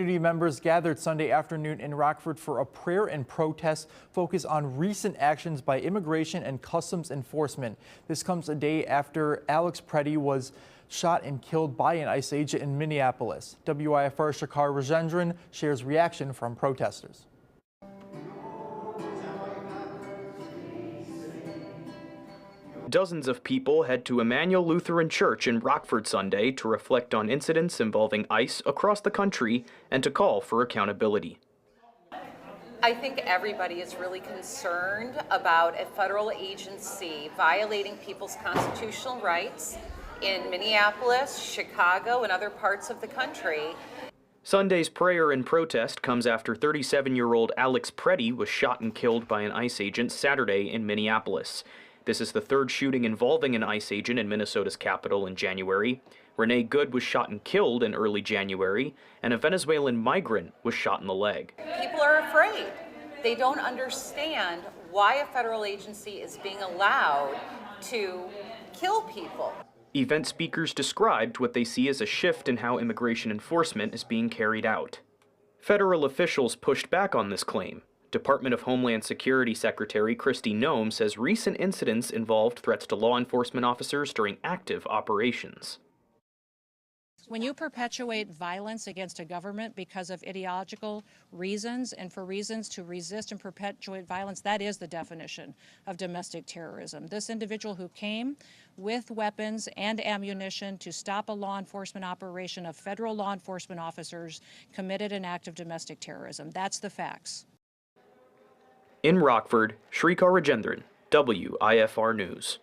Community members gathered Sunday afternoon in Rockford for a prayer and protest focused on recent actions by Immigration and Customs Enforcement. This comes a day after Alex Preddy was shot and killed by an ICE agent in Minneapolis. WIFR Shakar Rajendran shares reaction from protesters. Dozens of people head to Emmanuel Lutheran Church in Rockford Sunday to reflect on incidents involving ICE across the country and to call for accountability. I think everybody is really concerned about a federal agency violating people's constitutional rights in Minneapolis, Chicago, and other parts of the country. Sunday's prayer and protest comes after 37-year-old Alex Preddy was shot and killed by an ICE agent Saturday in Minneapolis. This is the third shooting involving an ICE agent in Minnesota's capital in January. Renee Good was shot and killed in early January, and a Venezuelan migrant was shot in the leg. People are afraid. They don't understand why a federal agency is being allowed to kill people. Event speakers described what they see as a shift in how immigration enforcement is being carried out. Federal officials pushed back on this claim. Department of Homeland Security Secretary Kristi Noem says recent incidents involved threats to law enforcement officers during active operations. When you perpetuate violence against a government because of ideological reasons and for reasons to resist and perpetuate violence, that is the definition of domestic terrorism. This individual who came with weapons and ammunition to stop a law enforcement operation of federal law enforcement officers committed an act of domestic terrorism. That's the facts. In Rockford, Shrikar Rajendran, WIFR News.